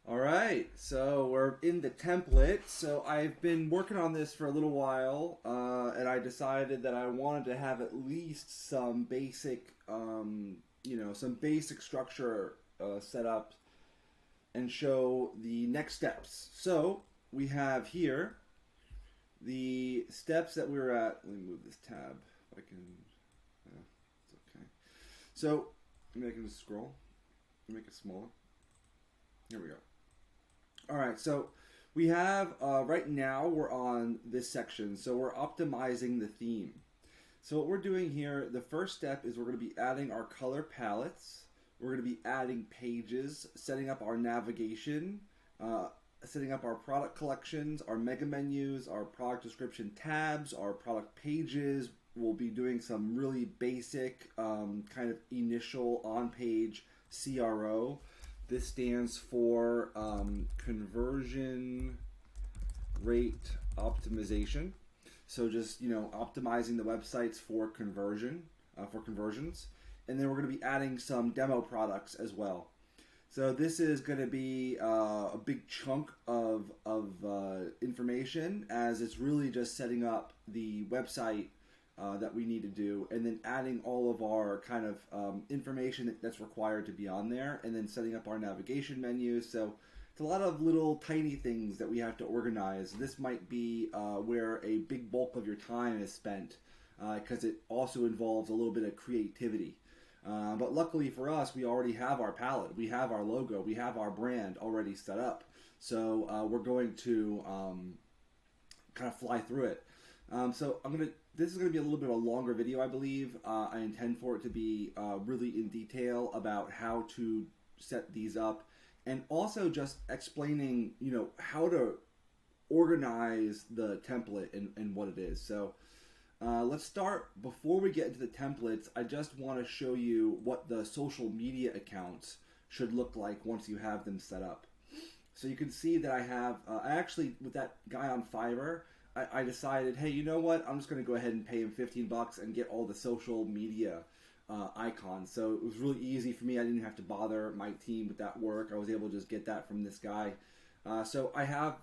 All right, so we're in the template. So I've been working on this for a little while, and I decided that I wanted to have at least some basic, some basic structure set up and show the next steps. So we have here the steps that we're at. Let me move this tab. If I can, it's okay. So maybe I can just scroll, make it smaller. Here we go. All right, so we have, right now we're on this section, so we're optimizing the theme. So what we're doing here, the first step is we're going to be adding our color palettes, we're going to be adding pages, setting up our navigation, setting up our product collections, our mega menus, our product description tabs, our product pages. We'll be doing some really basic kind of initial on-page CRO. This stands for conversion rate optimization. So just optimizing the websites for conversions, and then we're going to be adding some demo products as well. So this is going to be a big chunk of information, as it's really just setting up the website that we need to do, and then adding all of our kind of information that's required to be on there, and then setting up our navigation menus. So it's a lot of little tiny things that we have to organize. This might be where a big bulk of your time is spent, because it also involves a little bit of creativity. But luckily for us, we already have our palette, we have our logo, we have our brand already set up. So we're going to kind of fly through it. So this is going to be a little bit of a longer video, I believe. I intend for it to be really in detail about how to set these up, and also just explaining, how to organize the template and what it is. So let's start. Before we get into the templates, I just want to show you what the social media accounts should look like once you have them set up. So you can see that I have, I actually, with that guy on Fiverr, I decided, hey, you know what? I'm just going to go ahead and pay him $15 and get all the social media icons. So it was really easy for me. I didn't have to bother my team with that work. I was able to just get that from this guy. So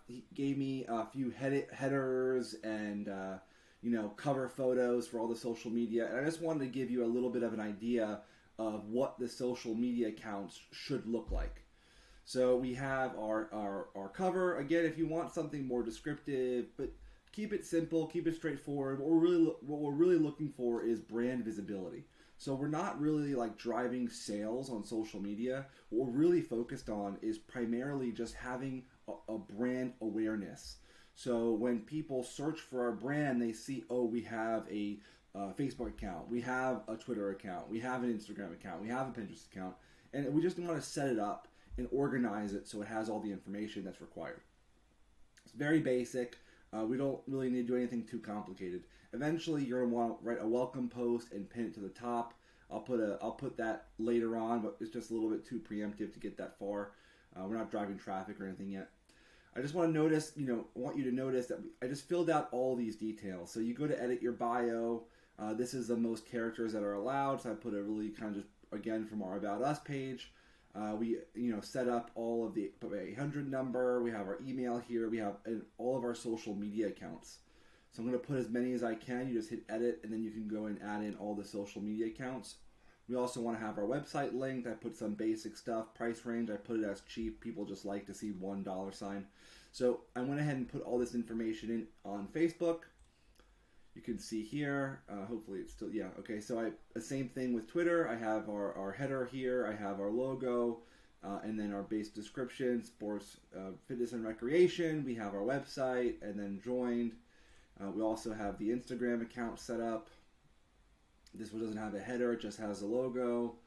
he gave me a few headers and cover photos for all the social media. And I just wanted to give you a little bit of an idea of what the social media accounts should look like. So we have our cover. Again, if you want something more descriptive, but keep it simple, keep it straightforward. What we're really looking for is brand visibility. So we're not really like driving sales on social media. What we're really focused on is primarily just having a brand awareness. So when people search for our brand, they see, oh, we have a Facebook account, we have a Twitter account, we have an Instagram account, we have a Pinterest account, and we just want to set it up and organize it so it has all the information that's required. It's very basic. We don't really need to do anything too complicated. Eventually, you're gonna want to write a welcome post and pin it to the top. I'll put that later on, but it's just a little bit too preemptive to get that far. We're not driving traffic or anything yet. I just want to want you to notice that I just filled out all these details. So you go to edit your bio. This is the most characters that are allowed. So I put a really kind of just, again, from our About Us page. We set up all of the 800 number. We have our email here. We have all of our social media accounts. So I'm going to put as many as I can. You just hit edit, and then you can go and add in all the social media accounts. We also want to have our website linked. I put some basic stuff. Price range, I put it as cheap. People just like to see $1 sign. So I went ahead and put all this information in on Facebook. You can see here, hopefully it's still, yeah, okay, so the same thing with Twitter. I have our header here, I have our logo, and then our base description, sports, fitness and recreation. We have our website, and then joined. We also have the Instagram account set up. This one doesn't have a header, it just has a logo.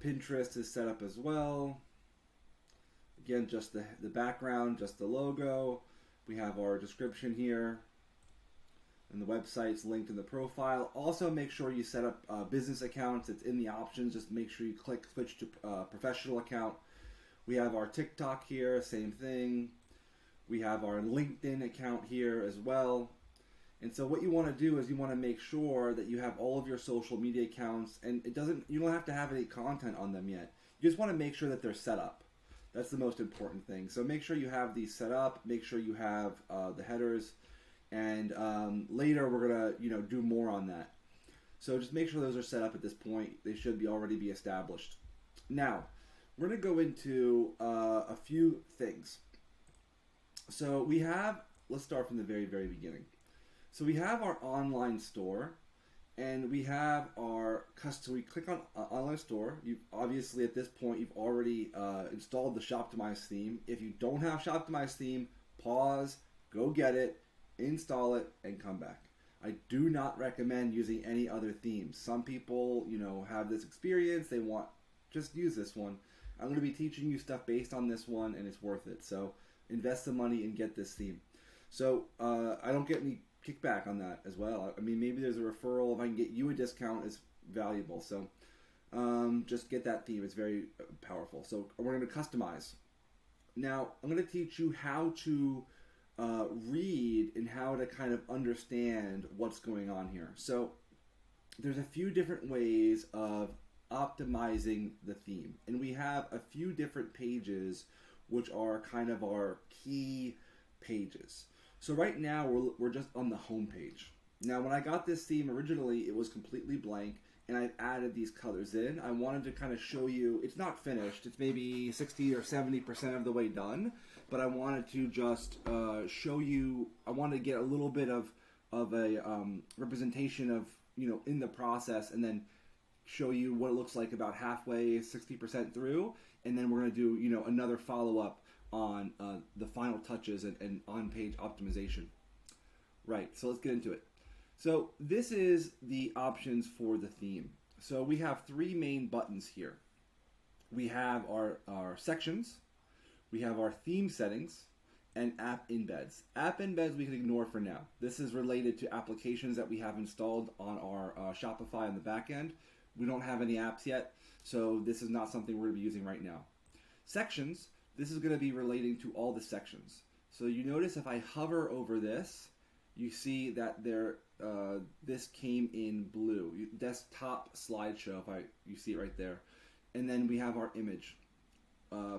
Pinterest is set up as well. Again, just the background, just the logo. We have our description here. And the website's linked in the profile. Also, make sure you set up business accounts. It's in the options. Just make sure you switch to professional account. We have our TikTok here, same thing. We have our LinkedIn account here as well. And so what you want to do is you want to make sure that you have all of your social media accounts, and you don't have to have any content on them yet. You just want to make sure that they're set up. That's the most important thing. So make sure you have these set up. Make sure you have the headers, and later we're gonna do more on that. So just make sure those are set up at this point. They should already be established. Now we're gonna go into a few things. So we have. Let's start from the very beginning. So we have our online store, and we have our custom. We click on online store. You obviously at this point you've already installed the Shoptimize theme. If you don't have Shoptimize theme, pause, go get it, install it, and come back. I do not recommend using any other themes. Some people, have this experience. They want just use this one. I'm going to be teaching you stuff based on this one, and it's worth it. So invest the money and get this theme. So I don't get any kickback on that as well. I mean, maybe there's a referral. If I can get you a discount, it's valuable. So just get that theme. It's very powerful. So we're going to customize. Now I'm going to teach you how to read and how to kind of understand what's going on here. So there's a few different ways of optimizing the theme, and we have a few different pages which are kind of our key pages. So right now we're just on the home page. Now when I got this theme originally, it was completely blank, and I've added these colors in. I wanted to kind of show you, it's not finished, it's maybe 60 or 70% of the way done, but I wanted to just show you, I wanted to get a little bit of a representation of, in the process, and then show you what it looks like about halfway, 60% through, and then we're going to do, another follow-up on the final touches and on-page optimization. Right, so let's get into it. So this is the options for the theme. So we have three main buttons here. We have our sections, we have our theme settings, and app embeds. App embeds we can ignore for now. This is related to applications that we have installed on our Shopify on the back end. We don't have any apps yet, so this is not something we're going to be using right now. Sections, this is going to be relating to all the sections. So you notice if I hover over this, you see that this came in blue. Desktop slideshow, you see it right there. And then we have our image.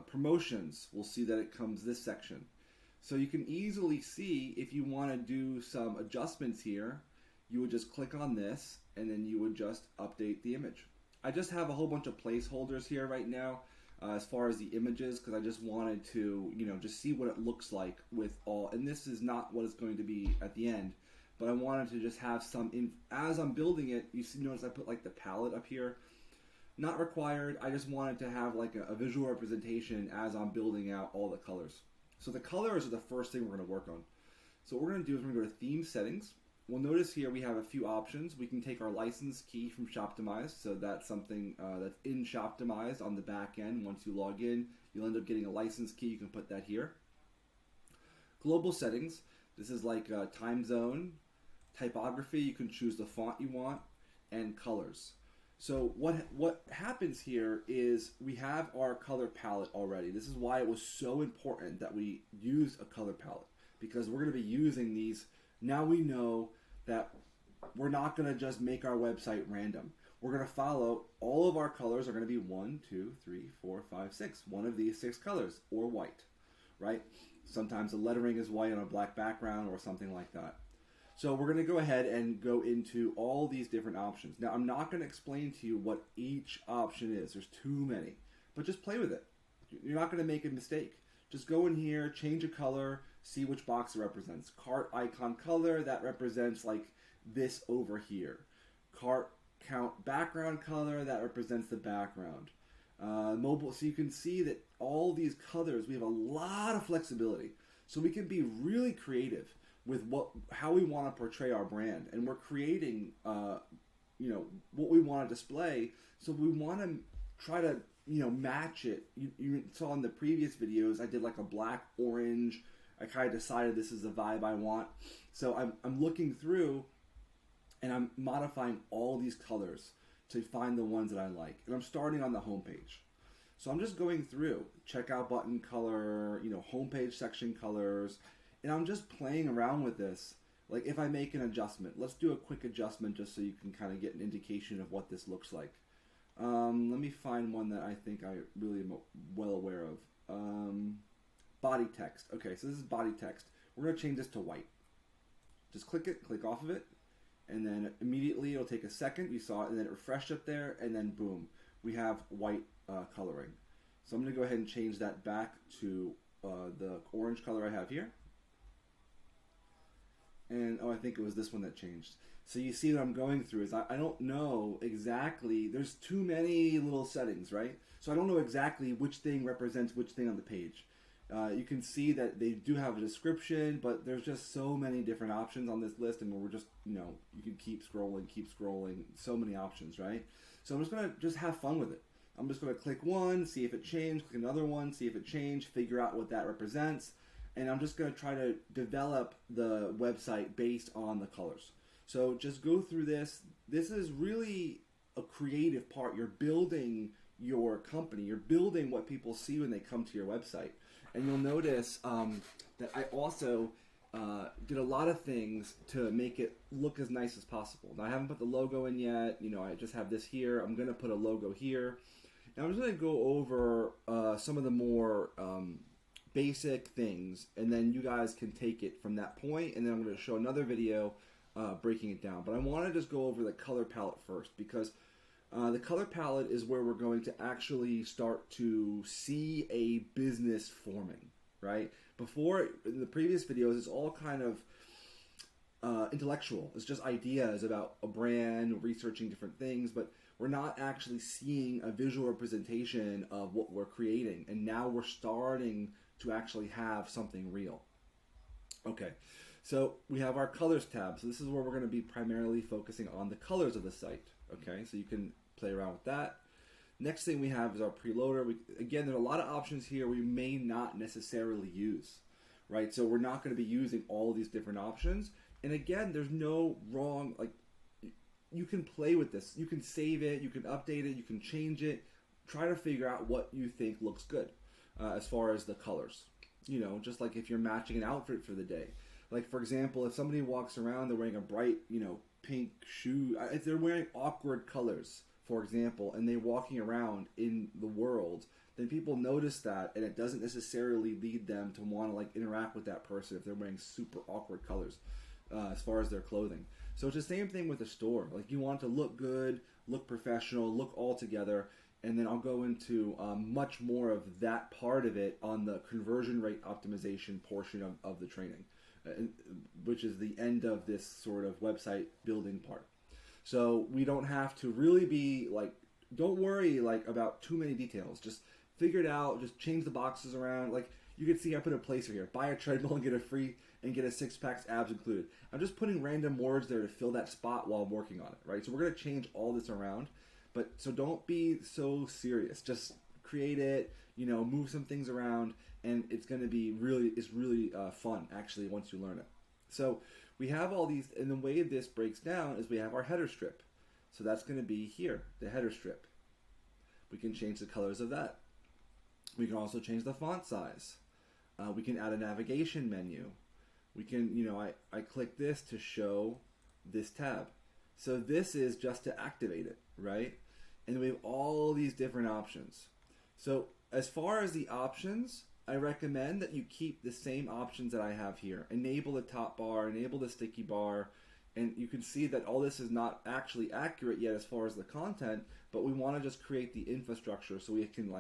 Promotions, we'll see that it comes this section. So you can easily see if you want to do some adjustments here, you would just click on this and then you would just update the image. I just have a whole bunch of placeholders here right now as far as the images, because I just wanted to, just see what it looks like with all, and this is not what it's going to be at the end, but I wanted to just have some, as I'm building it, notice I put like the palette up here. Not required, I just wanted to have like a visual representation as I'm building out all the colors. So the colors are the first thing we're going to work on. So what we're going to do is we're going to go to theme settings. We'll notice here we have a few options. We can take our license key from Shoptimize, so that's something that's in Shoptimize on the back end. Once you log in, you'll end up getting a license key. You can put that here. Global settings, this is like time zone, typography, you can choose the font you want, and colors. So what happens here is we have our color palette already. This is why it was so important that we use a color palette, because we're going to be using these. Now we know that we're not going to just make our website random. We're going to follow, all of our colors are going to be 1, 2, 3, 4, 5, 6. One of these 6 colors, or white, right? Sometimes the lettering is white on a black background or something like that. So we're going to go ahead and go into all these different options. Now I'm not going to explain to you what each option is. There's too many. But just play with it. You're not going to make a mistake. Just go in here, change a color, see which box it represents. Cart icon color, that represents like this over here. Cart count background color, that represents the background. Mobile, so you can see that all these colors, we have a lot of flexibility. So we can be really creative with how we want to portray our brand. And we're creating, what we want to display. So we want to try to, match it. You saw in the previous videos, I did like a black, orange. I kind of decided this is the vibe I want. So I'm looking through and I'm modifying all these colors to find the ones that I like. And I'm starting on the home page. So I'm just going through, checkout button color, homepage section colors, and I'm just playing around with this. Like if I make an adjustment, let's do a quick adjustment just so you can kind of get an indication of what this looks like. Let me find one that I think I really am well aware of. body text. Okay, so this is body text. We're going to change this to white. Just click it, click off of it, and then immediately it'll take a second. You saw it, and then it refreshed up there, and then boom, we have white coloring. So I'm going to go ahead and change that back to the orange color I have here. And I think it was this one that changed. So you see what I'm going through is I don't know exactly, there's too many little settings, right? So I don't know exactly which thing represents which thing on the page. You can see that they do have a description, but there's just so many different options on this list, and we're just, you can keep scrolling, so many options, right? So I'm just going to just have fun with it. I'm just going to click one, see if it changed, click another one, see if it changed, figure out what that represents, and I'm just going to try to develop the website based on the colors. So just go through this. This is really a creative part. You're building your company. You're building what people see when they come to your website. And you'll notice that I also did a lot of things to make it look as nice as possible. Now, I haven't put the logo in yet. I just have this here. I'm going to put a logo here. Now, I'm just going to go over some of the more basic things, and then you guys can take it from that point, and then I'm going to show another video breaking it down. But I want to just go over the color palette first, because the color palette is where we're going to actually start to see a business forming, right? Before, in the previous videos, it's all kind of intellectual. It's just ideas about a brand, researching different things, but we're not actually seeing a visual representation of what we're creating. And now we're starting to actually have something real. Okay, so we have our colors tab. So this is where we're going to be primarily focusing on the colors of the site. Okay, so you can play around with that. Next thing we have is our preloader. Again, there are a lot of options here we may not necessarily use, right? So we're not going to be using all these different options. And again, there's no wrong, you can play with this. You can save it, you can update it, you can change it. Try to figure out what you think looks good as far as the colors. Just like if you're matching an outfit for the day. Like, for example, if somebody walks around, they're wearing a bright, pink shoe. If they're wearing awkward colors, for example, and they're walking around in the world, then people notice that, and it doesn't necessarily lead them to want to interact with that person if they're wearing super awkward colors as far as their clothing. So it's the same thing with the store. You want it to look good, look professional, look all together, and then I'll go into much more of that part of it on the conversion rate optimization portion of the training, which is the end of this sort of website building part. So we don't have to really be don't worry about too many details. Just figure it out. Just change the boxes around. You can see I put a placer here. Buy a treadmill and get a 6-pack abs included. I'm just putting random words there to fill that spot while I'm working on it, right? So we're going to change all this around. So don't be so serious. Just create it, move some things around, and it's going to be really fun, actually, once you learn it. So we have all these, and the way this breaks down is we have our header strip. So that's going to be here, the header strip. We can change the colors of that. We can also change the font size. We can add a navigation menu. We can, I click this to show this tab. So this is just to activate it, right? And we have all these different options. So as far as the options, I recommend that you keep the same options that I have here. Enable the top bar, enable the sticky bar, and you can see that all this is not actually accurate yet as far as the content, but we want to just create the infrastructure so we can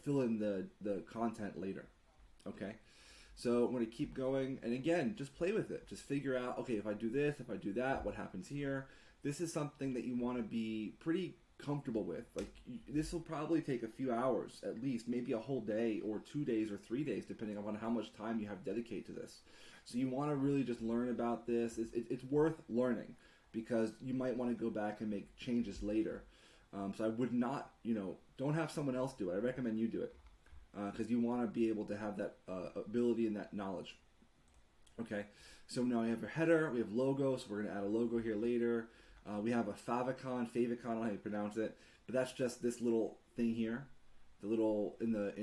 fill in the content later. Okay? So I'm going to keep going, and again, just play with it. Just figure out, okay, if I do this, if I do that, what happens here? This is something that you want to be pretty comfortable with. This will probably take a few hours at least, maybe a whole day or 2 days or 3 days, depending on how much time you have dedicated to this. So you want to really just learn about this. It's worth learning because you might want to go back and make changes later. So I would not, don't have someone else do it. I recommend you do it because you want to be able to have that ability and that knowledge. Okay, so now we have a header, we have logo, so we're going to add a logo here later. We have a favicon, I don't know how you pronounce it, but that's just this little thing here, the little in the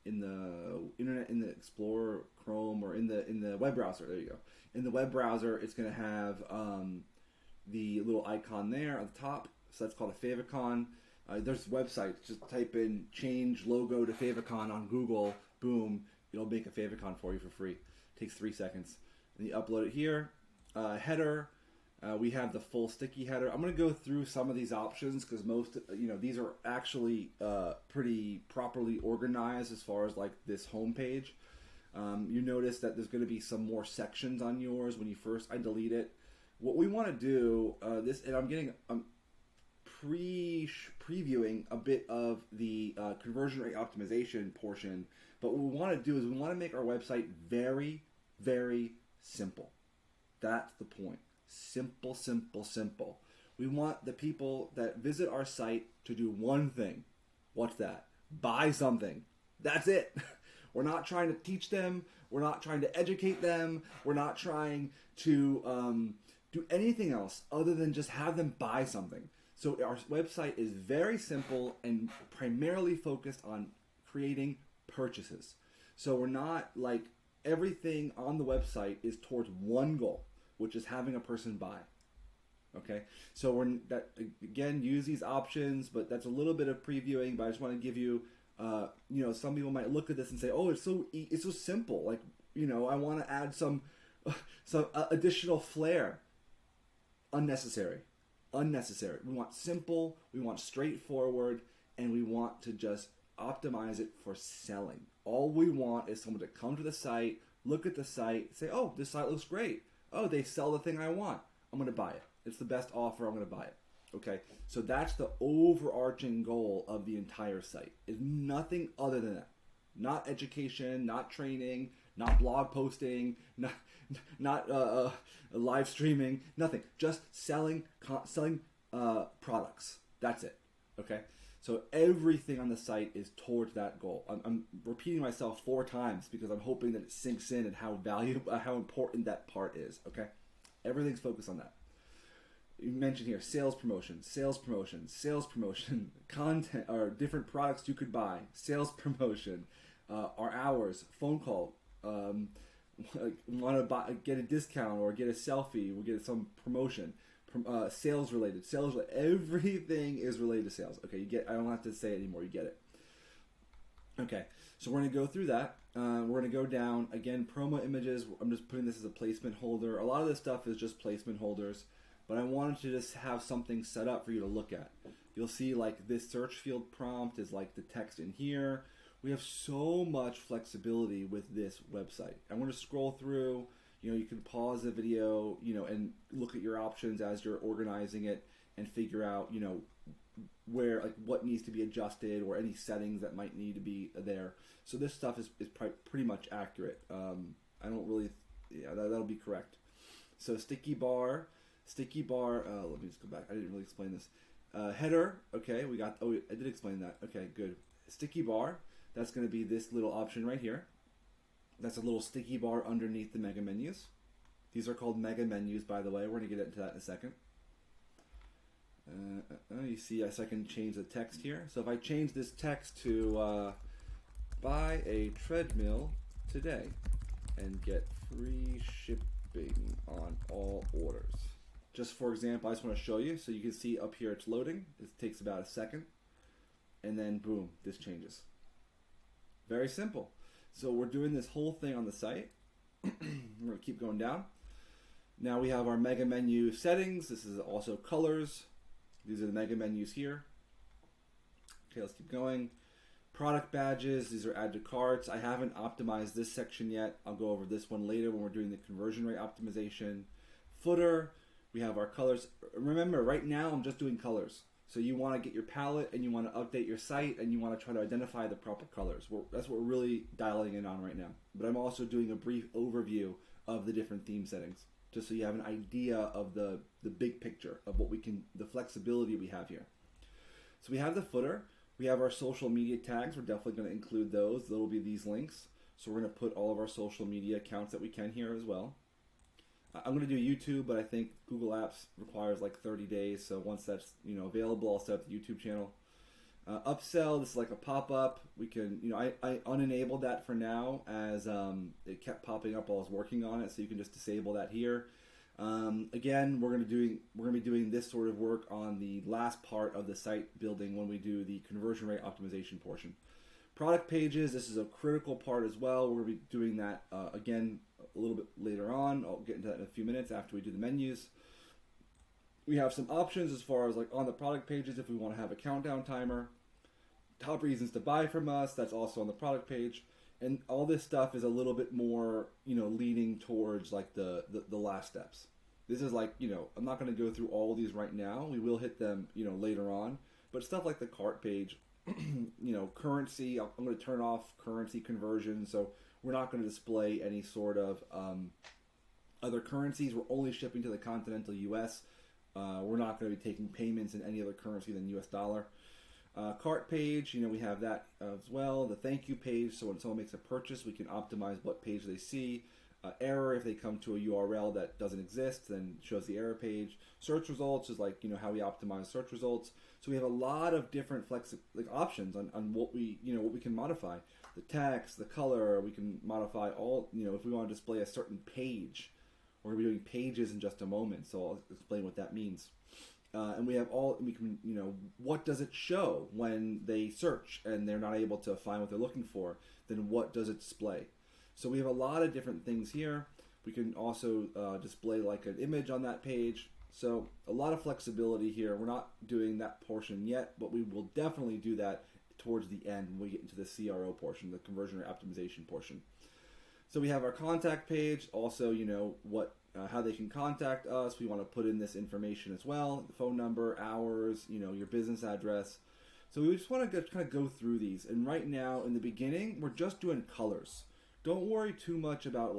internet, in the Explorer, Chrome, or in the web browser. There you go. In the web browser, it's going to have the little icon there at the top. So that's called a favicon. There's websites. Just type in change logo to favicon on Google. Boom, it'll make a favicon for you for free. It takes 3 seconds. And you upload it here. Header. We have the full sticky header. I'm going to go through some of these options because most, these are actually pretty properly organized as far as like this home page. You notice that there's going to be some more sections on yours when you first, I delete it. What we want to do, and I'm previewing a bit of the conversion rate optimization portion, but what we want to do is we want to make our website very, very simple. That's the point. Simple, simple, simple. We want the people that visit our site to do one thing. What's that? Buy something. That's it. We're not trying to teach them. We're not trying to educate them. We're not trying to do anything else other than just have them buy something. So our website is very simple and primarily focused on creating purchases. So we're not like everything on the website is towards one goal, which is having a person buy. Okay, so again, use these options, but that's a little bit of previewing. But I just want to give you, some people might look at this and say, "Oh, it's so simple." Like, I want to add some additional flair. Unnecessary. We want simple. We want straightforward, and we want to just optimize it for selling. All we want is someone to come to the site, look at the site, say, "Oh, this site looks great. Oh, they sell the thing I want. I'm going to buy it. It's the best offer. I'm going to buy it." Okay, so that's the overarching goal of the entire site. It's nothing other than that. Not education, not training, not blog posting, not live streaming, nothing. Just selling products. That's it. Okay, so everything on the site is towards that goal. I'm repeating myself 4 times because I'm hoping that it sinks in and how important that part is. Okay, everything's focused on that. You mentioned here sales promotion, content or different products you could buy, sales promotion, our hours, phone call. Want to get a discount or get a selfie, we'll get some promotion. Sales related, everything is related to sales. Okay, I don't have to say it anymore, you get it. Okay, so we're going to go through that. We're going to go down again, promo images. I'm just putting this as a placement holder. A lot of this stuff is just placement holders, but I wanted to just have something set up for you to look at. You'll see like this search field prompt is like the text in here. We have so much flexibility with this website. I'm going to scroll through. You can pause the video, and look at your options as you're organizing it and figure out, where, like, what needs to be adjusted or any settings that might need to be there. So this stuff is pretty much accurate. I don't really, that'll be correct. So sticky bar. Let me just go back. I didn't really explain this. Header. Okay, I did explain that. Okay, good. Sticky bar. That's going to be this little option right here. That's a little sticky bar underneath the mega menus. These are called mega menus, by the way. We're going to get into that in a second. You see, I can change the text here. So if I change this text to buy a treadmill today and get free shipping on all orders. Just for example, I just want to show you. So you can see up here it's loading. It takes about a second. And then boom, this changes. Very simple. So we're doing this whole thing on the site. We're going to keep going down. Now we have our mega menu settings. This is also colors. These are the mega menus here. Okay, let's keep going. Product badges. These are add to carts. I haven't optimized this section yet. I'll go over this one later when we're doing the conversion rate optimization. Footer. We have our colors. Remember, right now I'm just doing colors. So you want to get your palette and you want to update your site and you want to try to identify the proper colors. That's what we're really dialing in on right now. But I'm also doing a brief overview of the different theme settings, just so you have an idea of the big picture of the flexibility we have here. So we have the footer. We have our social media tags. We're definitely going to include those. There will be these links. So we're going to put all of our social media accounts that we can here as well. I'm going to do YouTube, but I think Google Apps requires like 30 days. So once that's available, I'll set up the YouTube channel. Upsell, this is like a pop-up. We can, I unenabled that for now as it kept popping up while I was working on it. So you can just disable that here. Again, we're going to be doing this sort of work on the last part of the site building when we do the conversion rate optimization portion. Product pages, this is a critical part as well. We're going to be doing that again a little bit later on. I'll get into that in a few minutes after we do the menus. We have some options as far as like on the product pages if we want to have a countdown timer. Top reasons to buy from us, that's also on the product page. And all this stuff is a little bit more, leaning towards like the last steps. This is like, I'm not going to go through all of these right now. We will hit them, later on. But stuff like the cart page, currency, I'm going to turn off currency conversion. So we're not going to display any sort of other currencies. We're only shipping to the continental U.S. We're not going to be taking payments in any other currency than U.S. dollar. Cart page, we have that as well. The thank you page, so when someone makes a purchase, we can optimize what page they see. Error, if they come to a URL that doesn't exist, then shows the error page. Search results is like, how we optimize search results. So we have a lot of different options on what we can modify. The text, the color, we can modify all, if we want to display a certain page. We're going to be doing pages in just a moment, so I'll explain what that means. And we can, what does it show when they search and they're not able to find what they're looking for? Then what does it display? So we have a lot of different things here. We can also display like an image on that page. So a lot of flexibility here. We're not doing that portion yet, but we will definitely do that towards the end when we get into the CRO portion, the conversion rate optimization portion. So we have our contact page, also, how they can contact us. We want to put in this information as well, the phone number, hours, your business address. So we just want to kind of go through these. And right now, in the beginning, we're just doing colors. Don't worry too much about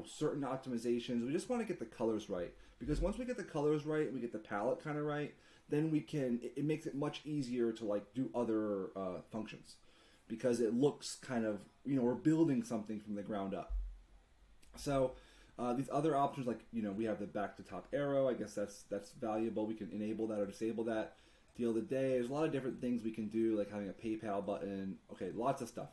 certain optimizations. We just want to get the colors right. Because once we get the colors right, we get the palette kind of right, then it makes it much easier to do other functions. Because it looks kind of, we're building something from the ground up. So these other options, we have the back to top arrow. I guess that's valuable. We can enable that or disable that. Deal of the day. There's a lot of different things we can do, like having a PayPal button. Okay, lots of stuff.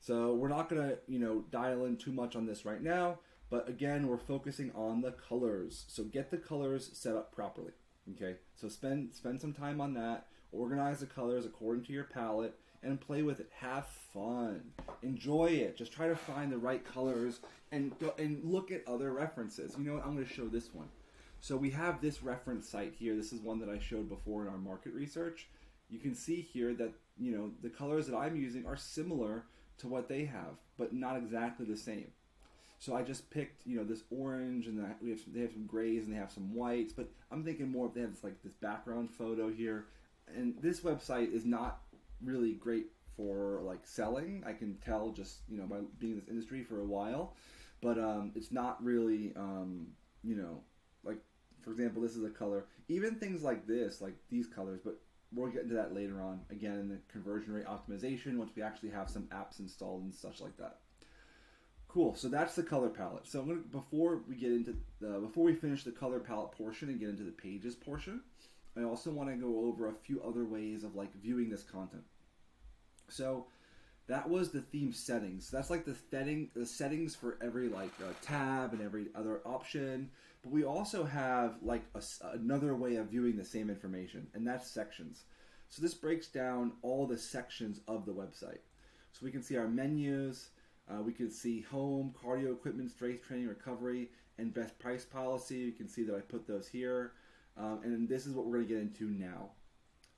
So we're not going to, dial in too much on this right now. But again, we're focusing on the colors. So get the colors set up properly. Okay, so spend some time on that. Organize the colors according to your palette. And play with it. Have fun. Enjoy it. Just try to find the right colors and go and look at other references. You know what? I'm going to show this one. So we have this reference site here. This is one that I showed before in our market research. You can see here that, the colors that I'm using are similar to what they have, but not exactly the same. So I just picked, this orange, and they have some grays and they have some whites, but I'm thinking more if they have this background photo here. And this website is not really great for selling. I can tell just by being in this industry for a while, but it's not really for example, this is a color. Even things like this, like these colors, but we'll get into that later on again in the conversion rate optimization once we actually have some apps installed and such like that. Cool. So that's the color palette. So before we finish the color palette portion and get into the pages portion, I also want to go over a few other ways of viewing this content. So that was the theme settings. That's the settings for every tab and every other option. But we also have another way of viewing the same information, and that's sections. So this breaks down all the sections of the website. So we can see our menus. We can see home, cardio equipment, strength training, recovery, and best price policy. You can see that I put those here. And this is what we're going to get into now.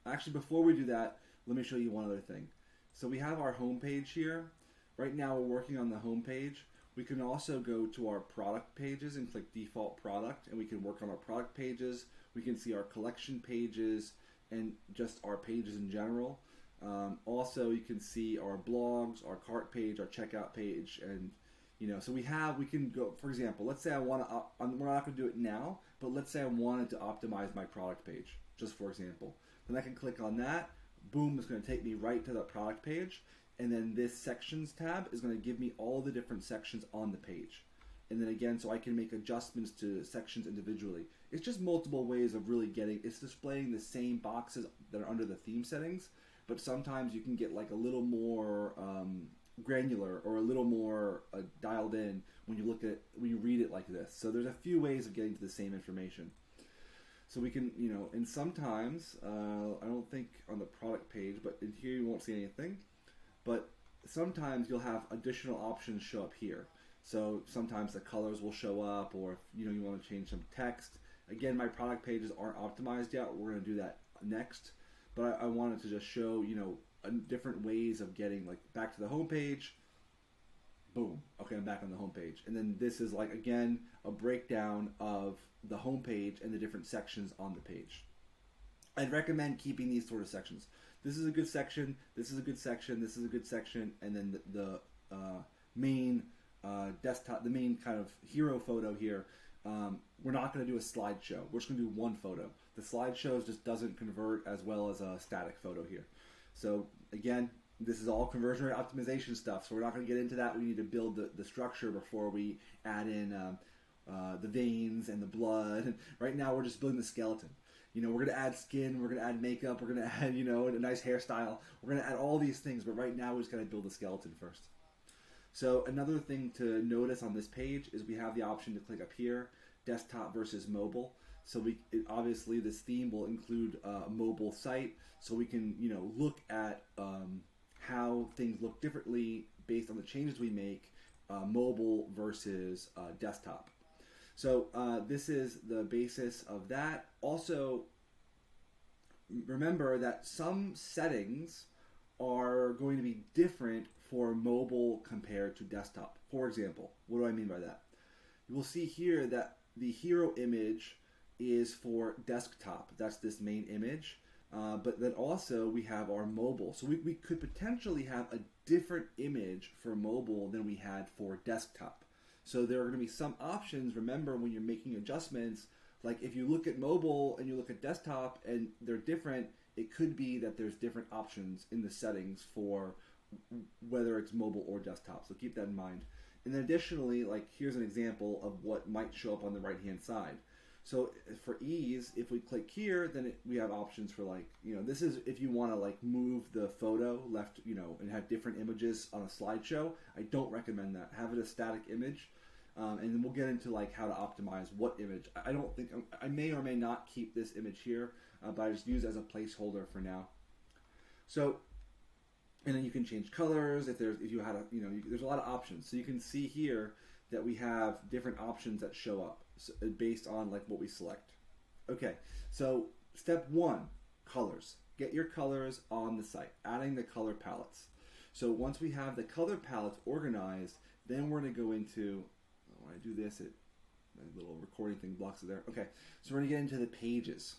Actually, before we do that, let me show you one other thing. So we have our home page here. Right now we're working on the home page. We can also go to our product pages and click default product, and we can work on our product pages. We can see our collection pages and just our pages in general. Also, you can see our blogs, our cart page, our checkout page, and so we can go, for example, let's say we're not going to do it now, but let's say I wanted to optimize my product page, just for example. Then I can click on that. Boom, it's going to take me right to the product page. And then this sections tab is going to give me all the different sections on the page. And then again, so I can make adjustments to sections individually. It's just multiple ways of really it's displaying the same boxes that are under the theme settings, but sometimes you can get a little more granular or a little more dialed in when you read it like this. So there's a few ways of getting to the same information. So we can, and sometimes, I don't think on the product page, but in here you won't see anything, but sometimes you'll have additional options show up here. So sometimes the colors will show up, or if you want to change some text. Again, my product pages aren't optimized yet. We're going to do that next, but I wanted to just show, different ways of getting back to the home page. Boom. Okay, I'm back on the home page. And then this is again, a breakdown of the home page and the different sections on the page. I'd recommend keeping these sort of sections. This is a good section, this is a good section, this is a good section, and then the main desktop, the main kind of hero photo here. We're not going to do a slideshow. We're just going to do one photo. The slideshow just doesn't convert as well as a static photo here. So again, this is all conversion rate optimization stuff, so we're not going to get into that. We need to build the structure before we add in the veins and the blood. Right now we're just building the skeleton. We're going to add skin, we're going to add makeup, we're going to add, a nice hairstyle. We're going to add all these things, but right now we just got to build the skeleton first. So another thing to notice on this page is we have the option to click up here, desktop versus mobile. So obviously this theme will include a mobile site, so we can look at how things look differently based on the changes we make, mobile versus desktop. So this is the basis of that. Also, remember that some settings are going to be different for mobile compared to desktop. For example, what do I mean by that? You will see here that the hero image is for desktop. That's this main image. But then also we have our mobile. So we could potentially have a different image for mobile than we had for desktop. So there are going to be some options. Remember, when you're making adjustments, like if you look at mobile and you look at desktop and they're different, it could be that there's different options in the settings for whether it's mobile or desktop. So keep that in mind. And then additionally, here's an example of what might show up on the right-hand side. So for ease, if we click here, then we have options for this is if you want to move the photo left, and have different images on a slideshow. I don't recommend that. Have it a static image, and then we'll get into how to optimize what image. I don't think I may or may not keep this image here, but I just use it as a placeholder for now. So, and then you can change colors if you had there's a lot of options. So you can see here that we have different options that show up based on what we select. Okay, so step one, colors. Get your colors on the site, adding the color palettes. So once we have the color palettes organized, then we're going to go into, when I do this, the little recording thing blocks it there. Okay, so we're going to get into the pages.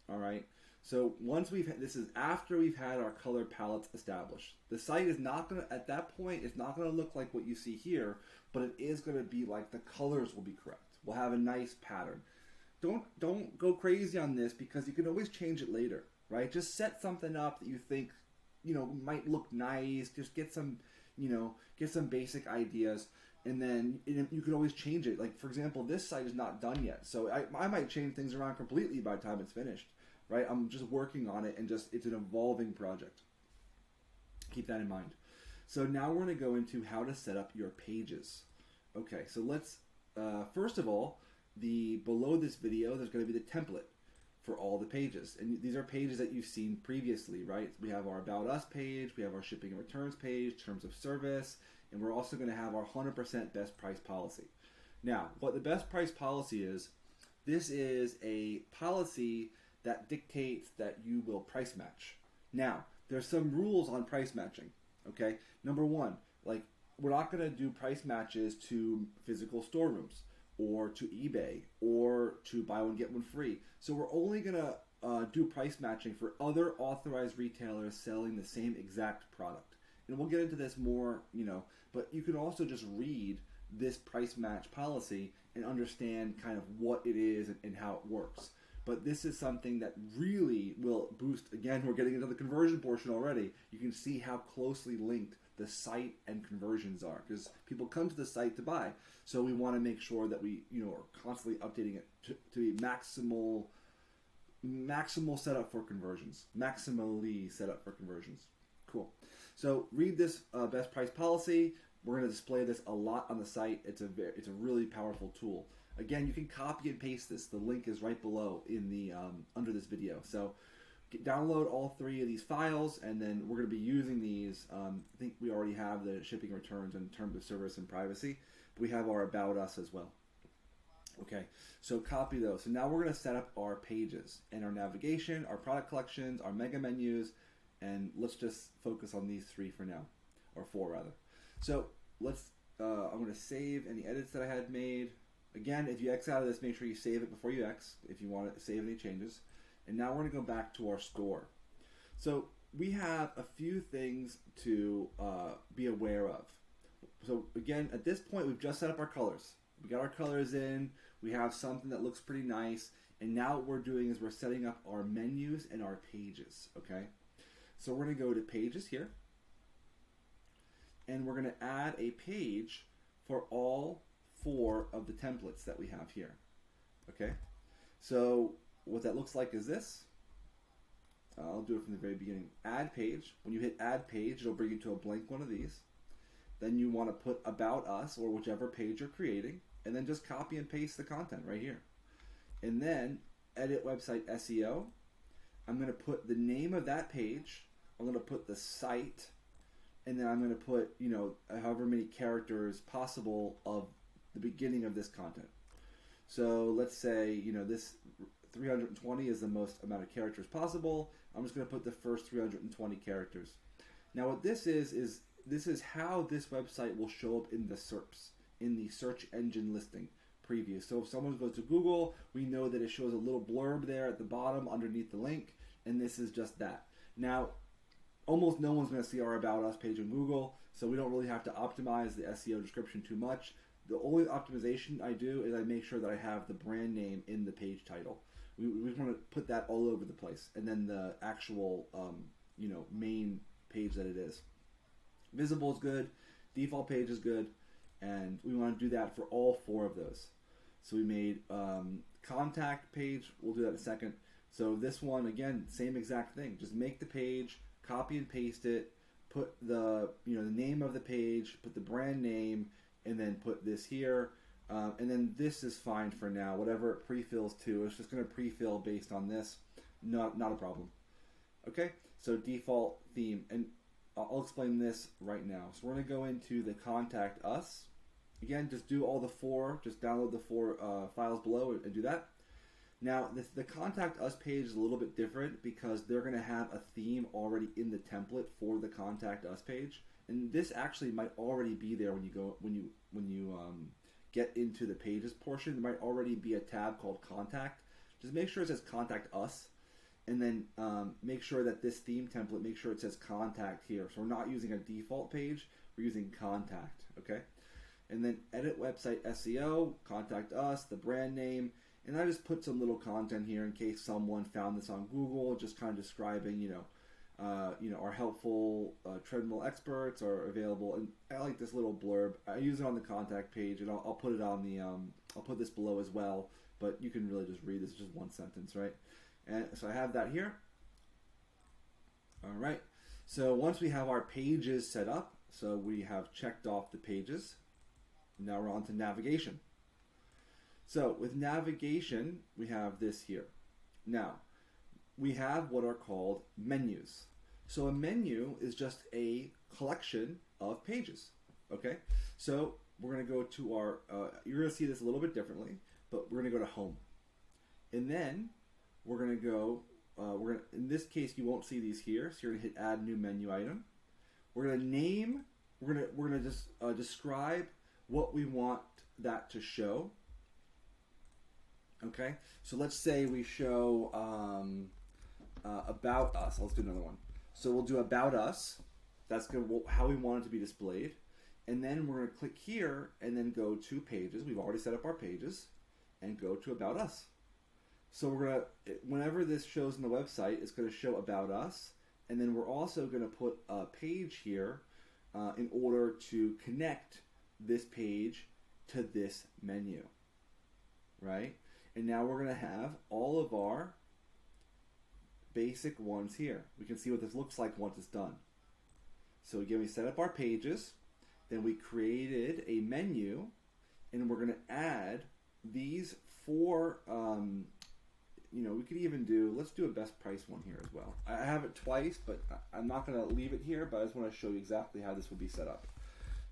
All right, so once this is after we've had our color palettes established. The site is not going to, at that point, it's not going to look like what you see here, but it is going to be the colors will be correct. We'll have a nice pattern. Don't go crazy on this, because you can always change it later, right? Just set something up that you think, might look nice. Just get some basic ideas, and then you can always change it. For example, this site is not done yet, so I might change things around completely by the time it's finished, right? I'm just working on it, and it's an evolving project. Keep that in mind. So now we're going to go into how to set up your pages. Okay, so let's first of all, below this video, there's going to be the template for all the pages. And these are pages that you've seen previously, right? We have our About Us page, we have our shipping and returns page, terms of service, and we're also going to have our 100% best price policy. Now, what the best price policy is, this is a policy that dictates that you will price match. Now, there's some rules on price matching, okay? Number one, we're not going to do price matches to physical storerooms or to eBay or to buy one, get one free. So we're only going to do price matching for other authorized retailers selling the same exact product. And we'll get into this more, but you can also just read this price match policy and understand kind of what it is and how it works. But this is something that really will boost, again, we're getting into the conversion portion already. You can see how closely linked the site and conversions are, because people come to the site to buy. So we want to make sure that we, are constantly updating it to be maximal setup for conversions, maximally set up for conversions. Cool. So read this best price policy. We're going to display this a lot on the site. It's a really powerful tool. Again, you can copy and paste this. The link is right below in the under this video. So download all 3 of these files, and then we're going to be using these. I think we already have the shipping returns and terms of service and privacy, but we have our About Us as well. Okay, so copy those. So now we're going to set up our pages and our navigation, our product collections, our mega menus, and let's just focus on these 3 for now, or 4 rather. So let's. I'm going to save any edits that I had made. Again, if you X out of this, make sure you save it before you X if you want to save any changes. And now we're going to go back to our store. So we have a few things to be aware of. So again, at this point, we've just set up our colors. We got our colors in. We have something that looks pretty nice. And now what we're doing is we're setting up our menus and our pages. Okay. So we're going to go to pages here. And we're going to add a page for all 4 of the templates that we have here. Okay. So what that looks like is this. I'll do it from the very beginning. Add page. When you hit add page, it'll bring you to a blank one of these. Then you want to put About Us or whichever page you're creating, and then just copy and paste the content right here. And then edit website SEO. I'm going to put the name of that page. I'm going to put the site, and then I'm going to put, however many characters possible of the beginning of this content. So let's say, this 320 is the most amount of characters possible. I'm just going to put the first 320 characters. Now what this is this is how this website will show up in the SERPs, in the search engine listing preview. So if someone goes to Google, we know that it shows a little blurb there at the bottom underneath the link, and this is just that. Now, almost no one's going to see our About Us page on Google, so we don't really have to optimize the SEO description too much. The only optimization I do is I make sure that I have the brand name in the page title. We just want to put that all over the place, and then the actual main page that it is. Visible is good, default page is good, and we want to do that for all 4 of those. So we made contact page. We'll do that in a second. So this one, again, same exact thing. Just make the page, copy and paste it, put the the name of the page, put the brand name, and then put this here. And then this is fine for now. Whatever it pre-fills to, it's just going to pre-fill based on this. Not a problem. Okay, so default theme. And I'll explain this right now. So we're going to go into the Contact Us. Again, just do all the 4. Just download the 4 files below and do that. Now, the Contact Us page is a little bit different because they're going to have a theme already in the template for the Contact Us page. And this actually might already be there when you get into the pages portion. There might already be a tab called Contact. Just make sure it says Contact Us, and then make sure that this theme template, make sure it says Contact here. So we're not using a default page, we're using Contact, okay? And then edit website SEO, Contact Us, the brand name, and I just put some little content here in case someone found this on Google, just kind of describing, our helpful treadmill experts are available. And I like this little blurb. I use it on the contact page, and I'll put it on the I'll put this below as well. But you can really just read this. It's just one sentence, right? And so I have that here. All right. So once we have our pages set up, so we have checked off the pages. Now we're on to navigation. So with navigation, we have this here. Now, we have what are called menus. So a menu is just a collection of pages, okay? So we're going to go to our, you're going to see this a little bit differently, but we're going to go to Home. And then we're going to go, in this case, you won't see these here, so you're going to hit Add New Menu Item. We're going to name, we're going to just describe what we want that to show. Okay, so let's say we show About Us. Let's do another one. So we'll do About Us. That's how we want it to be displayed. And then we're going to click here and then go to Pages. We've already set up our pages. And go to About Us. So we're going to, whenever this shows on the website, it's going to show About Us. And then we're also going to put a page here in order to connect this page to this menu. Right? And now we're going to have all of our basic ones here. We can see what this looks like once it's done. So again, we set up our pages, then we created a menu, and we're going to add these four, we could even do, let's do a best price one here as well. I have it twice, but I'm not going to leave it here, but I just want to show you exactly how this will be set up.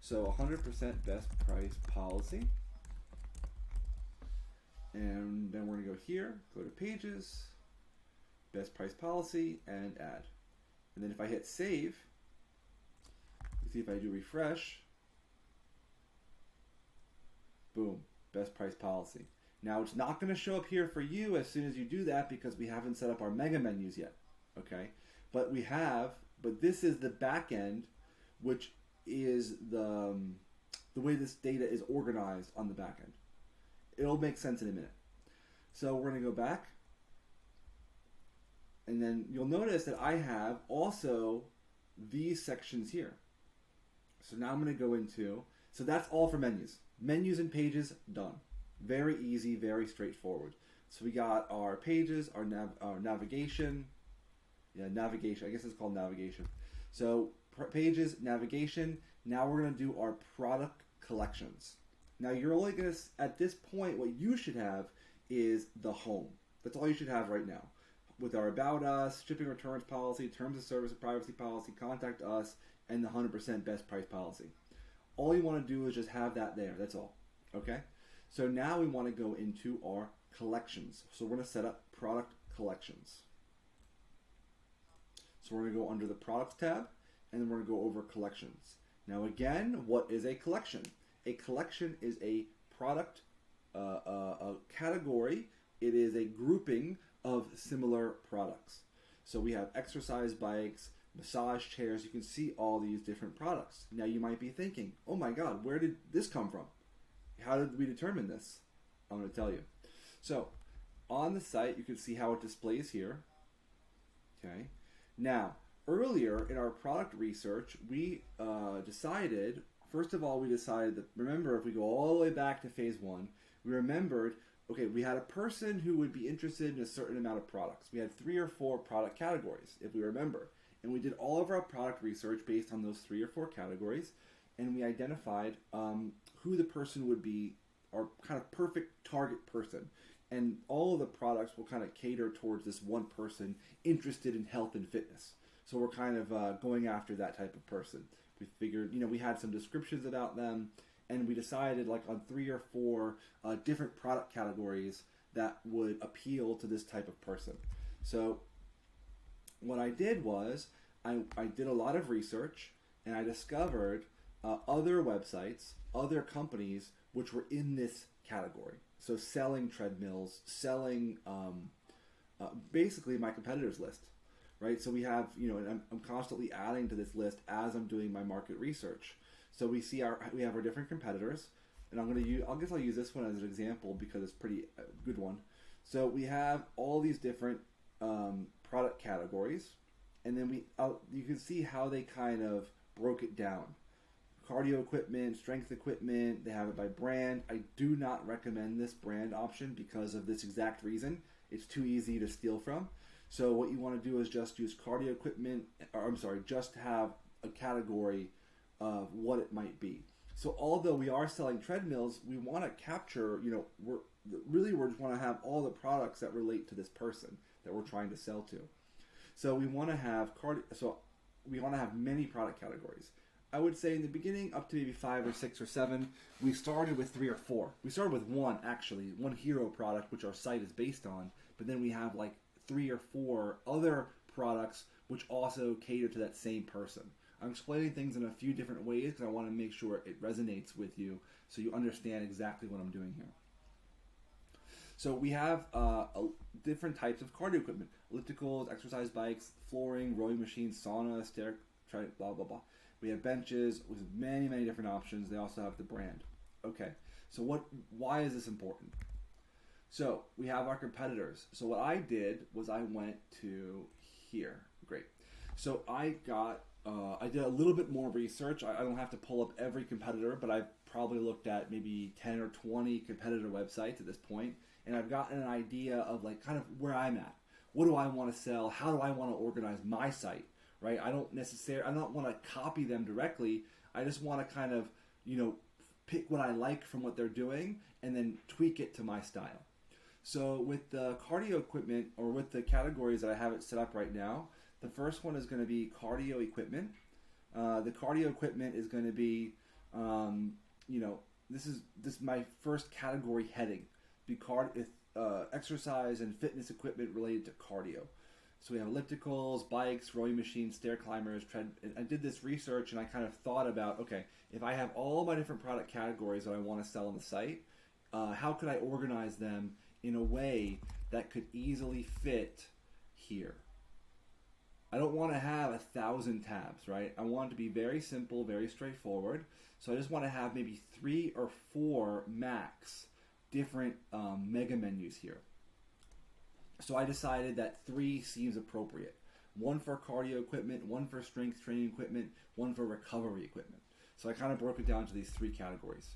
So 100% best price policy. And then we're going to go here, go to pages, best price policy, and add. And then if I hit save, you see if I do refresh, boom, best price policy. Now it's not going to show up here for you as soon as you do that because we haven't set up our mega menus yet, okay? But this is the back end, which is the way this data is organized on the back end. It'll make sense in a minute. So we're going to go back, and then you'll notice that I have also these sections here. So now I'm going to go into, so that's all for menus. Menus and pages, done. Very easy, very straightforward. So we got our pages, our navigation. Yeah, navigation. I guess it's called navigation. So pages, navigation. Now we're going to do our product collections. Now you're only going to, at this point, what you should have is the home. That's all you should have right now. With our About Us, shipping returns policy, terms of service and privacy policy, contact us, and the 100% best price policy. All you want to do is just have that there. That's all. Okay? So now we want to go into our collections. So we're going to set up product collections. So we're going to go under the products tab, and then we're going to go over collections. Now again, what is a collection? A collection is a product a category. It is a grouping of similar products. So we have exercise bikes, massage chairs. You can see all these different products. Now you might be thinking, oh my God, where did this come from? How did we determine this? I'm going to tell you. So on the site, you can see how it displays here. Okay. Now, earlier in our product research, we decided, first of all, that, remember, if we go all the way back to phase one, we remembered, okay, we had a person who would be interested in a certain amount of products. We had 3 or 4 product categories, if we remember. And we did all of our product research based on those 3 or 4 categories, and we identified who the person would be, our kind of perfect target person. And all of the products will kind of cater towards this one person interested in health and fitness. So we're kind of going after that type of person. We figured, we had some descriptions about them, and we decided like on 3 or 4 different product categories that would appeal to this type of person. So what I did was I did a lot of research, and I discovered other websites, other companies which were in this category. So selling treadmills, selling basically my competitors list, right? So we have, and I'm constantly adding to this list as I'm doing my market research. So we have our different competitors, and I'll use this one as an example because it's pretty good one. So we have all these different product categories, and then you can see how they kind of broke it down. Cardio equipment, strength equipment, they have it by brand. I do not recommend this brand option because of this exact reason. It's too easy to steal from. So what you want to do is just use cardio equipment, just have a category of what it might be. So although we are selling treadmills, we want to capture, we just want to have all the products that relate to this person that we're trying to sell to. So we want to have many product categories. I would say in the beginning, up to maybe 5 or 6 or 7. We started with 3 or 4. We started with one hero product, which our site is based on. But then we have like 3 or 4 other products which also cater to that same person. I'm explaining things in a few different ways because I want to make sure it resonates with you so you understand exactly what I'm doing here. So we have different types of cardio equipment: ellipticals, exercise bikes, flooring, rowing machines, sauna, blah, blah, blah. We have benches with many, many different options. They also have the brand. Okay, so why is this important? So we have our competitors. So what I did was I went to here. Great. So I did a little bit more research. I don't have to pull up every competitor, but I've probably looked at maybe 10 or 20 competitor websites at this point, and I've gotten an idea of like kind of where I'm at. What do I want to sell? How do I want to organize my site? right? I don't want to copy them directly. I just want to kind of, pick what I like from what they're doing and then tweak it to my style. So with the cardio equipment, or with the categories that I have it set up right now, the first one is going to be cardio equipment. The cardio equipment is going to be, this is my first category heading. Exercise and fitness equipment related to cardio. So we have ellipticals, bikes, rowing machines, stair climbers, I did this research and I kind of thought about, okay, if I have all my different product categories that I want to sell on the site, how could I organize them in a way that could easily fit here? I don't want to have 1,000 tabs, right? I want it to be very simple, very straightforward. So I just want to have maybe 3 or 4 max different mega menus here. So I decided that 3 seems appropriate. 1 for cardio equipment, 1 for strength training equipment, 1 for recovery equipment. So I kind of broke it down to these 3 categories.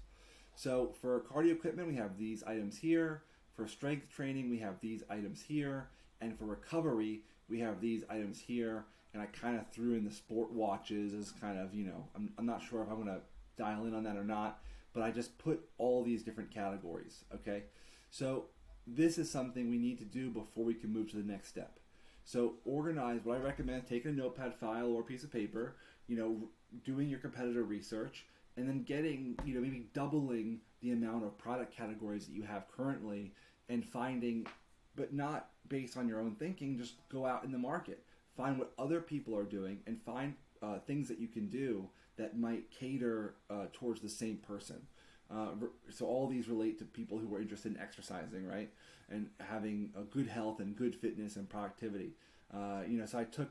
So for cardio equipment, we have these items here. For strength training, we have these items here. And for recovery, we have these items here. And I kind of threw in the sport watches as kind of, I'm not sure if I'm going to dial in on that or not, but I just put all these different categories, okay? So this is something we need to do before we can move to the next step. So organize, what I recommend, taking a notepad file or a piece of paper, doing your competitor research, and then getting, maybe doubling the amount of product categories that you have currently, and finding, but not based on your own thinking, just go out in the market, find what other people are doing, and find things that you can do that might cater towards the same person. So all these relate to people who are interested in exercising, right? And having a good health and good fitness and productivity. So I took,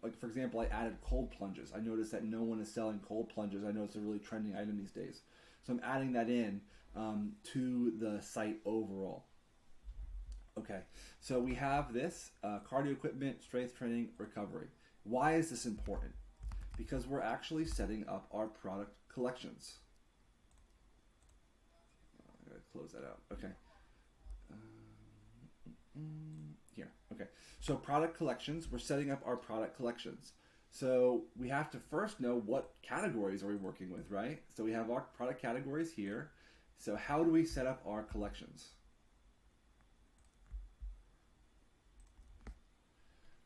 like, for example, I added cold plunges. I noticed that no one is selling cold plunges. I know it's a really trending item these days. So I'm adding that in to the site overall. Okay, so we have this cardio equipment, strength training, recovery. Why is this important? Because we're actually setting up our product collections. I gotta close that out. Okay. Here. Okay. So product collections. We're setting up our product collections. So we have to first know what categories are we working with, right? So we have our product categories here. So how do we set up our collections?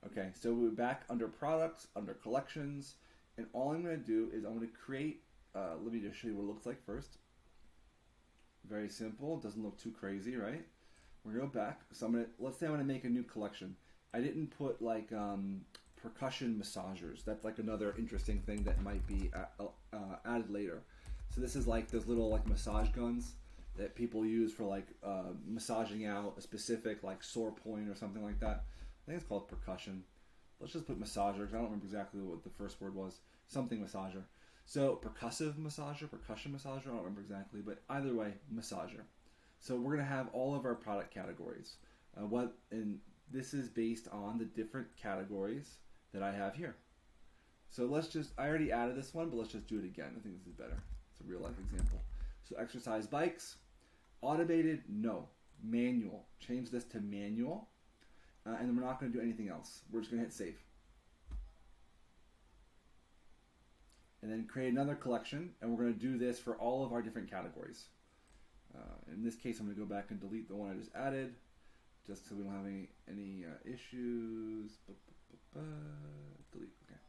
Okay, so we're back under products, under collections, and all I'm going to do is I'm going to create, let me just show you what it looks like first. Very simple, doesn't look too crazy, right? We're going to go back, so let's say I'm going to make a new collection. I didn't put like percussion massagers. That's like another interesting thing that might be added later. So this is like those little like massage guns that people use for like massaging out a specific like sore point or something like that. I think it's called percussion. Let's just put massager, because I don't remember exactly what the first word was. Something massager. So percussive massager, percussion massager, I don't remember exactly, but either way, massager. So we're going to have all of our product categories. And this is based on the different categories that I have here. So I already added this one, but let's just do it again. I think this is better. It's a real life example. So exercise bikes, automated, no. Manual, change this to manual. And then we're not going to do anything else. We're just going to hit save. And then create another collection, and we're going to do this for all of our different categories. In this case, I'm going to go back and delete the one I just added, just so we don't have any issues. Delete. Okay.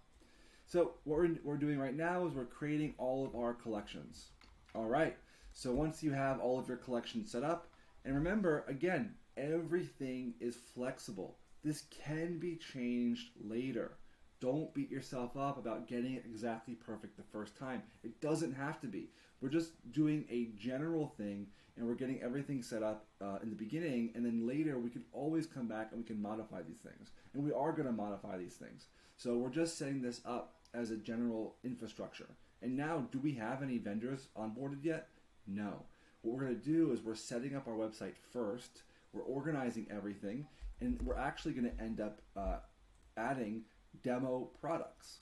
So what we're doing right now is we're creating all of our collections. All right. So once you have all of your collections set up, and remember, again, everything is flexible. This can be changed later. Don't beat yourself up about getting it exactly perfect the first time. It doesn't have to be. We're just doing a general thing, and we're getting everything set up in the beginning, and then later we can always come back and we can modify these things. And we are going to modify these things. So we're just setting this up as a general infrastructure. And now, do we have any vendors onboarded yet? No. What we're going to do is we're setting up our website first. We're organizing everything, and we're actually going to end up adding demo products.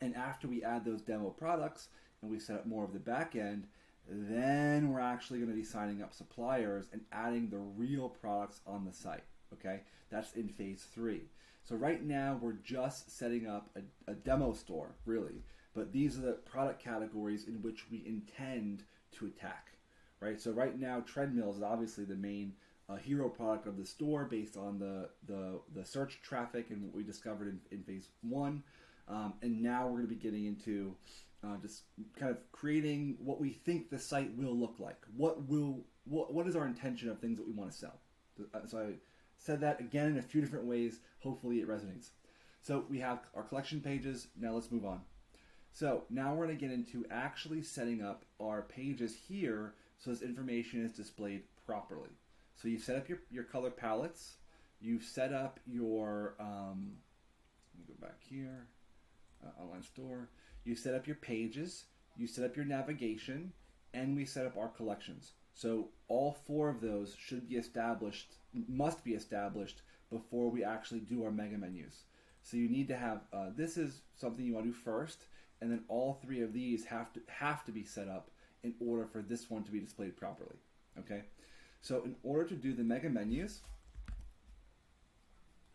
And after we add those demo products and we set up more of the back end, then we're actually going to be signing up suppliers and adding the real products on the site. Okay, that's in phase 3. So right now we're just setting up a demo store, really. But these are the product categories in which we intend to attack, right? So right now treadmills is obviously the main hero product of the store based on the search traffic and what we discovered in phase one. And now we're going to be getting into just kind of creating what we think the site will look like. What is our intention of things that we want to sell? So I said that again in a few different ways. Hopefully it resonates. So we have our collection pages. Now let's move on. So now we're going to get into actually setting up our pages here so this information is displayed properly. So you've set up your color palettes. You've set up your, let me go back here, online store. You set up your pages. You set up your navigation. And we set up our collections. So all four of those must be established before we actually do our mega menus. So you need to have, this is something you want to do first, and then all three of these have to be set up in order for this one to be displayed properly. Okay? So in order to do the mega menus,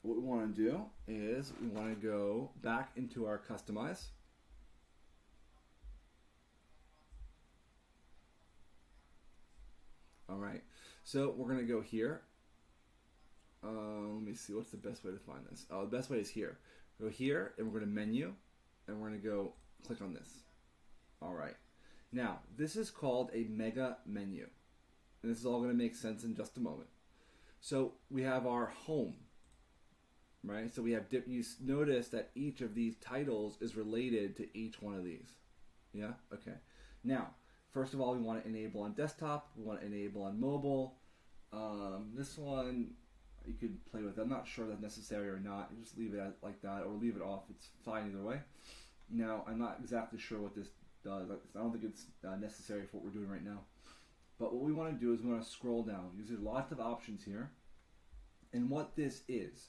what we want to do is we want to go back into our customize. All right, so we're going to go here. Let me see, what's the best way to find this? Oh, the best way is here. Go here, and we're going to menu, and we're going to go click on this. All right. Now, this is called a mega menu. And this is all going to make sense in just a moment. So we have our home, right? So we have, you notice that each of these titles is related to each one of these. Yeah? Okay. Now, first of all, we want to enable on desktop. We want to enable on mobile. This one you could play with. I'm not sure that's necessary or not. You just leave it like that or leave it off. It's fine either way. Now, I'm not exactly sure what this does. I don't think it's necessary for what we're doing right now. But what we want to do is we want to scroll down because there's lots of options here. And what this is,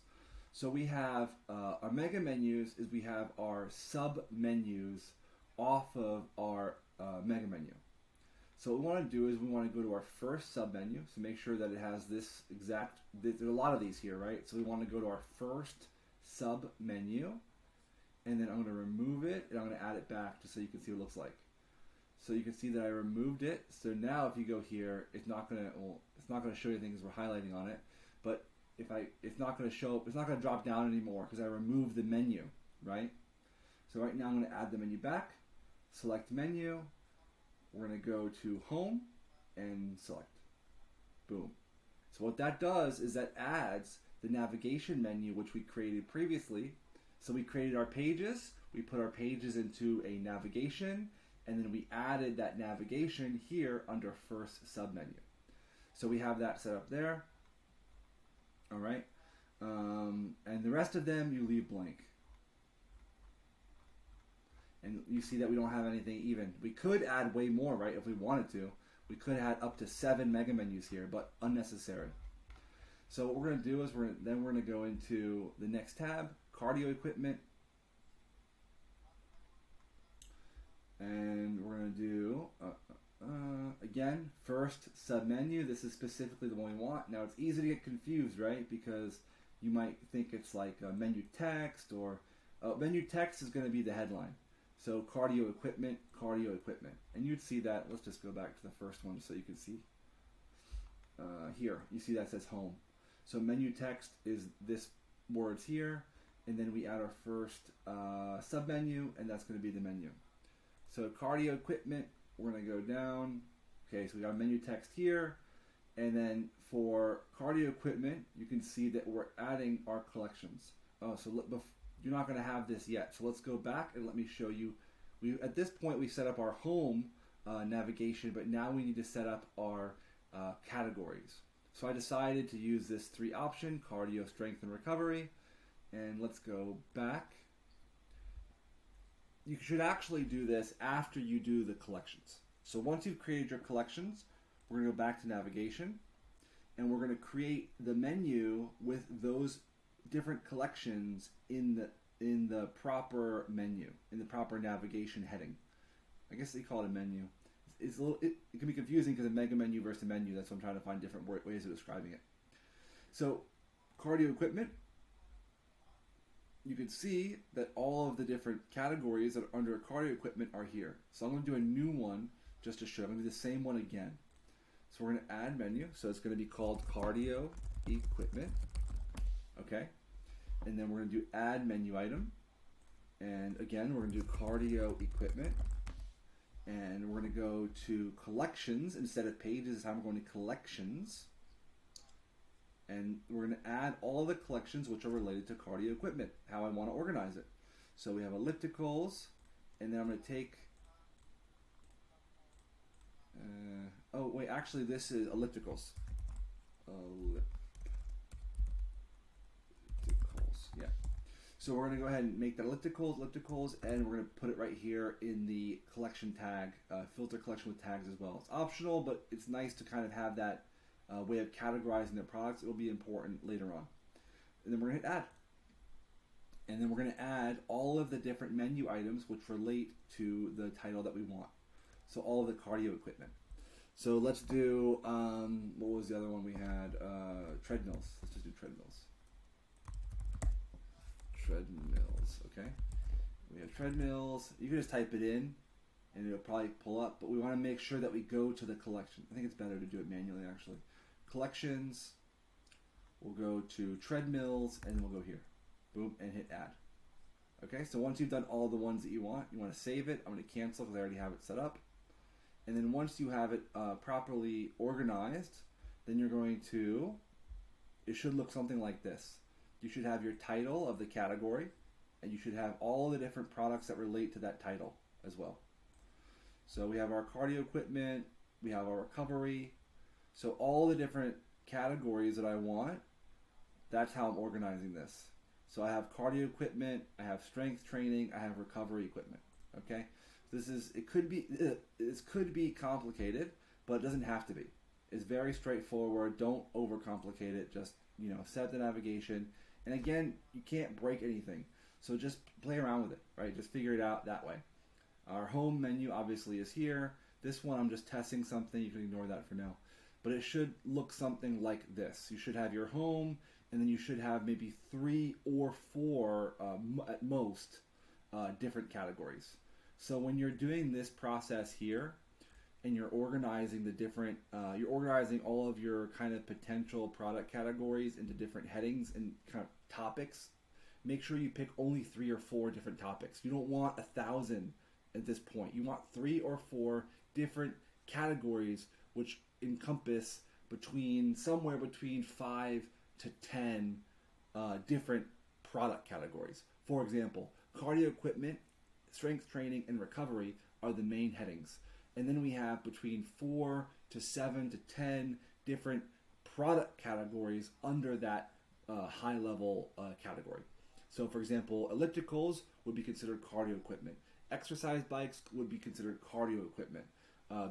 so we have our mega menus is we have our sub menus off of our mega menu. So what we want to do is we want to go to our first sub menu. So make sure that it has this exact, there's a lot of these here, right? So we want to go to our first sub menu. And then I'm going to remove it and I'm going to add it back just so you can see what it looks like. So you can see that I removed it. So now if you go here, it's not going to show you things we're highlighting on it. But it's not going to show, it's not going to drop down anymore because I removed the menu, right? So right now I'm going to add the menu back, select menu. We're going to go to home and select. Boom. So what that does is that adds the navigation menu which we created previously. So we created our pages, we put our pages into a navigation, and then we added that navigation here under first submenu. So we have that set up there. All right. And the rest of them you leave blank. And you see that we don't have anything even. We could add way more, right, if we wanted to. We could add up to 7 mega menus here, but unnecessary. So what we're going to do is we're going to go into the next tab, cardio equipment. And we're going to do, again, first submenu. This is specifically the one we want. Now, it's easy to get confused, right? Because you might think it's like a menu text or menu text is going to be the headline. So cardio equipment. And you'd see that. Let's just go back to the first one so you can see. Here, you see that says home. So menu text is this words here. And then we add our first submenu, and that's going to be the menu. So cardio equipment, we're going to go down. Okay, so we got menu text here. And then for cardio equipment, you can see that we're adding our collections. Oh, so you're not going to have this yet. So let's go back and let me show you. At this point, we set up our home navigation, but now we need to set up our categories. So I decided to use this 3 option, cardio, strength, and recovery. And let's go back. You should actually do this after you do the collections. So once you've created your collections, we're going to go back to navigation, and we're going to create the menu with those different collections in the proper menu, in the proper navigation heading. I guess they call it a menu. It's a little. It can be confusing because a mega menu versus a menu. That's why I'm trying to find different ways of describing it. So, cardio equipment. you can see that all of the different categories that are under cardio equipment are here. So I'm going to do a new one just to show. I'm going to do the same one again. So we're going to add menu. So it's going to be called cardio equipment. Okay. And then we're going to do add menu item. And again, we're going to do cardio equipment. And we're going to go to collections instead of pages. This time we're going to collections. And we're going to add all the collections which are related to cardio equipment, how I want to organize it. So we have ellipticals, and then I'm going to take, oh wait, actually this is ellipticals. Ellipticals, yeah. So we're going to go ahead and make that ellipticals, and we're going to put it right here in the collection tag, filter collection with tags as well. It's optional, but it's nice to kind of have that way of categorizing the products. It will be important later on. And then we're going to hit add. And then we're going to add all of the different menu items which relate to the title that we want. So all of the cardio equipment. So let's do, what was the other one we had? Treadmills. Let's just do treadmills. Treadmills, okay. We have treadmills. You can just type it in and it'll probably pull up, but we want to make sure that we go to the collection. I think it's better to do it manually actually. Collections, we'll go to treadmills, and we'll go here. Boom, and hit add. Okay, so once you've done all the ones that you want to save it. I'm going to cancel because I already have it set up. And then once you have it properly organized, then you're going to, it should look something like this. You should have your title of the category, and you should have all the different products that relate to that title as well. So we have our cardio equipment, we have our recovery. So all the different categories that I want, that's how I'm organizing this. So I have cardio equipment, I have strength training, I have recovery equipment. Okay, this could be complicated, but it doesn't have to be. It's very straightforward. Don't overcomplicate it. Just set the navigation, and again, you can't break anything. So just play around with it, right? Just figure it out that way. Our home menu obviously is here. This one I'm just testing something. You can ignore that for now. But it should look something like this. You should have your home, and then you should have maybe 3 or 4 at most different categories. So when you're doing this process here, and you're organizing the different, you're organizing all of your kind of potential product categories into different headings and kind of topics, make sure you pick only 3 or 4 different topics. You don't want 1,000 at this point. You want 3 or 4 different categories which encompass somewhere between 5 to 10 different product categories. For example, cardio equipment, strength training, and recovery are the main headings. And then we have between 4 to 7 to 10 different product categories under that high level category. So for example, ellipticals would be considered cardio equipment. Exercise bikes would be considered cardio equipment.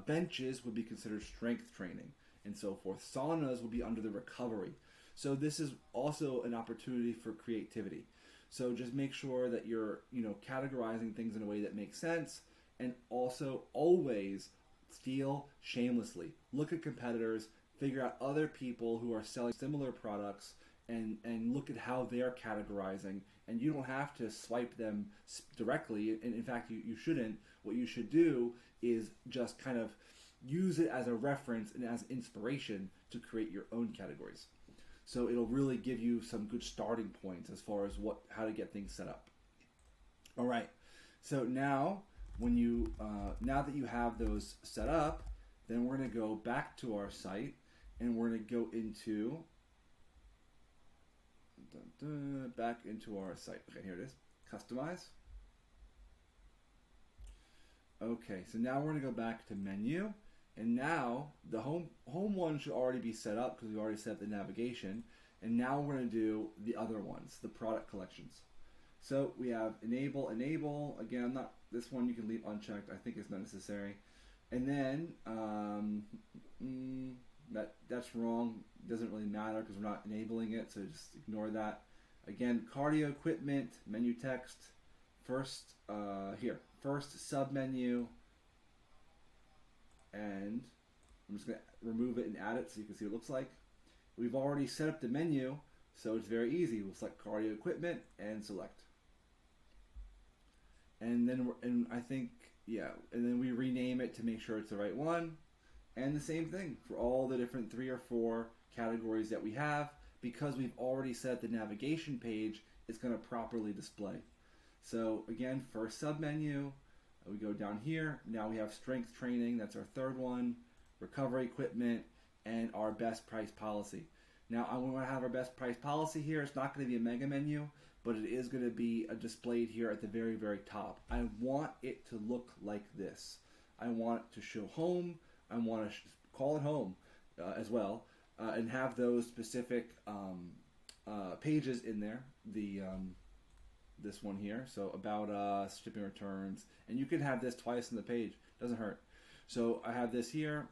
Benches would be considered strength training, and so forth. Saunas would be under the recovery. So this is also an opportunity for creativity. So just make sure that you're categorizing things in a way that makes sense, and also always steal shamelessly. Look at competitors, figure out other people who are selling similar products, and look at how they're categorizing. And you don't have to swipe them directly, and in fact you shouldn't. What you should do is just kind of use it as a reference and as inspiration to create your own categories. So it'll really give you some good starting points as far as how to get things set up. All right, so now now that you have those set up, then we're going to go back to our site, and we're going to go into back into our site. Okay, here it is. Customize. Okay, so now we're going to go back to menu, and now the home one should already be set up because we already set up the navigation. And now we're going to do the other ones, the product collections. So we have enable. Again, this one you can leave unchecked. I think it's not necessary. And then that's wrong. Doesn't really matter because we're not enabling it. So just ignore that. Again, cardio equipment, menu text. First sub menu. And I'm just going to remove it and add it so you can see what it looks like. We've already set up the menu, so it's very easy. We'll select cardio equipment and select. And then I think, yeah, and then we rename it to make sure it's the right one. And the same thing for all the different 3 or 4 categories that we have, because we've already set the navigation page is going to properly display. So again, first submenu, we go down here. Now we have strength training, that's our third one, recovery equipment, and our best price policy. Now I want to have our best price policy here. It's not going to be a mega menu, but it is going to be displayed here at the very, very top. I want it to look like this. I want it to show home. I want to call it home as well, and have those specific pages in there. This one here, so about us, shipping, returns, and you can have this twice in the page. Doesn't hurt. So I have this here.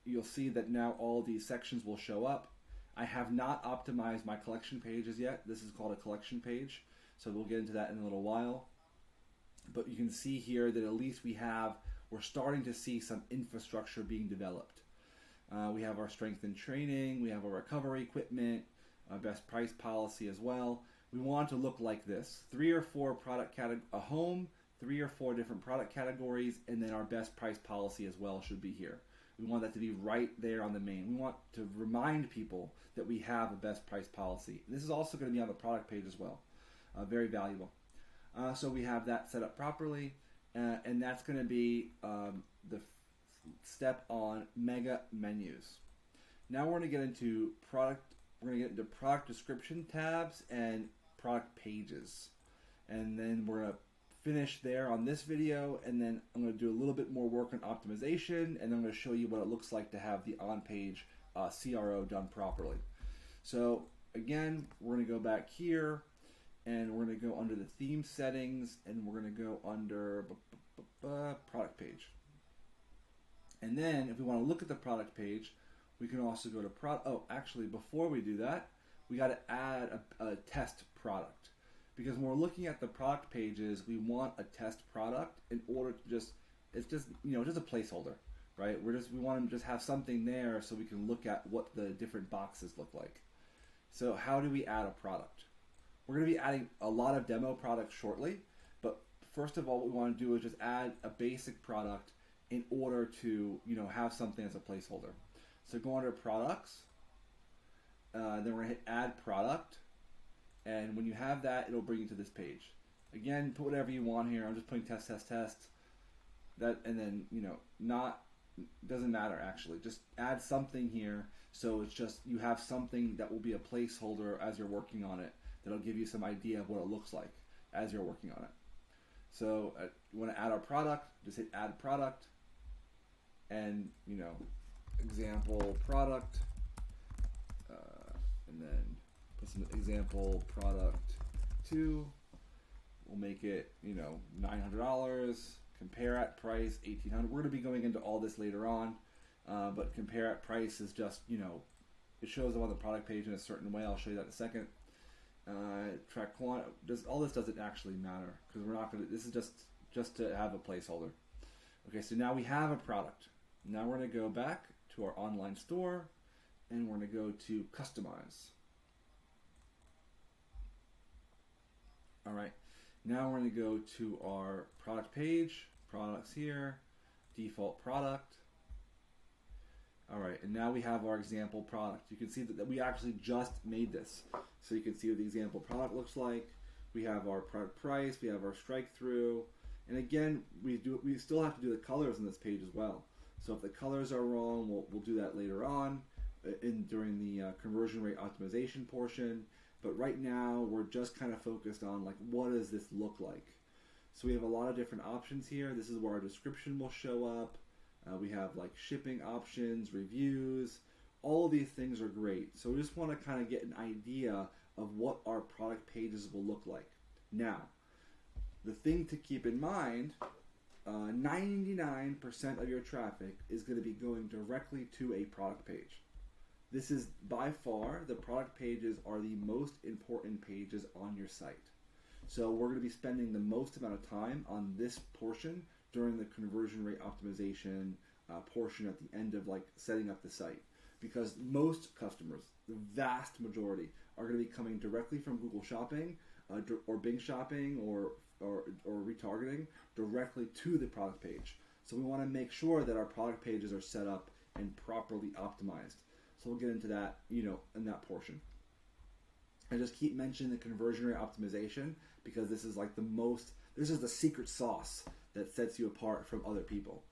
You'll see that now all these sections will show up. I have not optimized my collection pages yet. This is called a collection page, so we'll get into that in a little while. But you can see here that at least we're starting to see some infrastructure being developed. We have our strength and training, we have our recovery equipment, best price policy as well. We want it to look like this: 3 or 4 product a home, 3 or 4 different product categories, and then our best price policy as well should be here. We want that to be right there on the main. We want to remind people that we have a best price policy. This is also going to be on the product page as well. Very valuable. So we have that set up properly, and that's going to be the step on mega menus. Now we're going to get into product. We're going to get into product description tabs and product pages, and then we're going to finish there on this video, and then I'm going to do a little bit more work on optimization, and I'm going to show you what it looks like to have the on-page CRO done properly. So again, we're going to go back here, and we're going to go under the theme settings, and we're going to go under product page. And then if we want to look at the product page, we can also go to actually before we do that, we got to add a test product. Because when we're looking at the product pages, we want a test product in order to just a placeholder, right? We want to just have something there so we can look at what the different boxes look like. So how do we add a product? We're going to be adding a lot of demo products shortly, but first of all, what we want to do is just add a basic product in order to have something as a placeholder. So go under products, then we're going to hit add product. And when you have that, it'll bring you to this page. Again, put whatever you want here. I'm just putting test. That, and then, doesn't matter actually. Just add something here so it's just you have something that will be a placeholder as you're working on it. That'll give you some idea of what it looks like as you're working on it. So you want to add our product, just hit add product, and example product, and then put some example product 2. We'll make it $900. Compare at price $1,800. We're going to be going into all this later on, but compare at price is just it shows them on the product page in a certain way. I'll show you that in a second. Track quant. All this doesn't actually matter because we're not going to. This is just to have a placeholder. Okay, so now we have a product. Now we're going to go back to our online store, and we're going to go to customize. All right, now we're going to go to our product page, products here, default product. All right, and now we have our example product. You can see that we actually just made this. So you can see what the example product looks like. We have our product price, we have our strike through, and again, we still have to do the colors on this page as well. So if the colors are wrong, we'll do that later on during the conversion rate optimization portion. But right now, we're just kind of focused on what does this look like? So we have a lot of different options here. This is where our description will show up. We have shipping options, reviews. All of these things are great. So we just want to kind of get an idea of what our product pages will look like. Now, the thing to keep in mind, 99% of your traffic is going to be going directly to a product page. This is by far, the product pages are the most important pages on your site. So we're going to be spending the most amount of time on this portion during the conversion rate optimization portion at the end of setting up the site. Because most customers, the vast majority, are going to be coming directly from Google Shopping or Bing Shopping or or retargeting directly to the product page. So we want to make sure that our product pages are set up and properly optimized. So we'll get into that, in that portion. I just keep mentioning the conversion rate optimization because this is like this is the secret sauce that sets you apart from other people.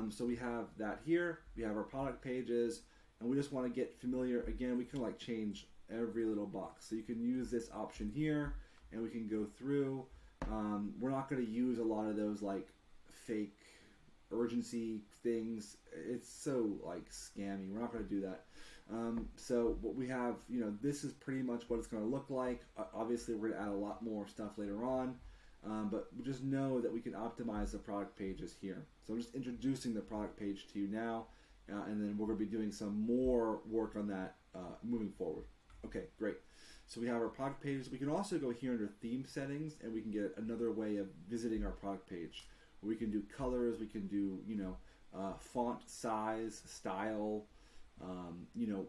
So we have that here. We have our product pages, and we just want to get familiar. Again, we can like change every little box. So you can use this option here, and we can go through. We're not going to use a lot of those like fake urgency things. It's so like scammy. We're not going to do that. So what we have, this is pretty much what it's going to look like. Obviously, we're going to add a lot more stuff later on. But just know that we can optimize the product pages here. So I'm just introducing the product page to you now, and then we're going to be doing some more work on that moving forward. Okay, great. So we have our product pages. We can also go here under theme settings, and we can get another way of visiting our product page. We can do colors. We can do font size, style,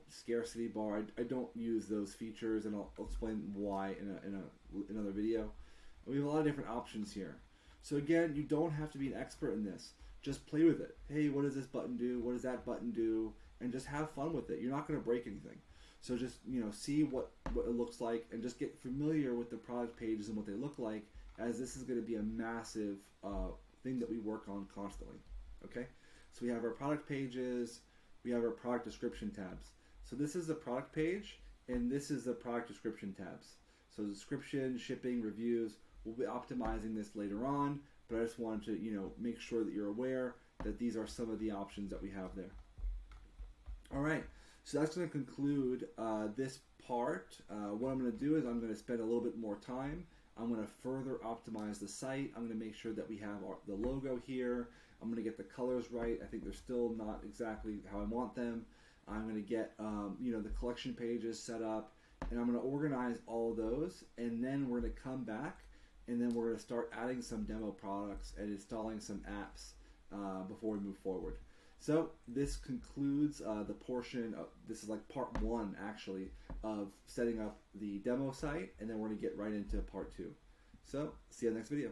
scarcity bar. I don't use those features, and I'll explain why in another video. We have a lot of different options here. So again, you don't have to be an expert in this. Just play with it. Hey, what does this button do? What does that button do? And just have fun with it. You're not going to break anything. So just see what it looks like, and just get familiar with the product pages and what they look like, as this is going to be a massive thing that we work on constantly. Okay? So we have our product pages. We have our product description tabs. So this is the product page, and this is the product description tabs. So description, shipping, reviews. We'll be optimizing this later on, but I just wanted to make sure that you're aware that these are some of the options that we have there. All right, so that's going to conclude this part. What I'm going to do is I'm going to spend a little bit more time. I'm going to further optimize the site. I'm going to make sure that we have the logo here. I'm going to get the colors right. I think they're still not exactly how I want them. I'm going to get the collection pages set up, and I'm going to organize all of those, and then we're going to come back, and then we're going to start adding some demo products and installing some apps before we move forward. So this concludes the portion of, this is like part one actually, of setting up the demo site, and then we're going to get right into part two. So see you in the next video.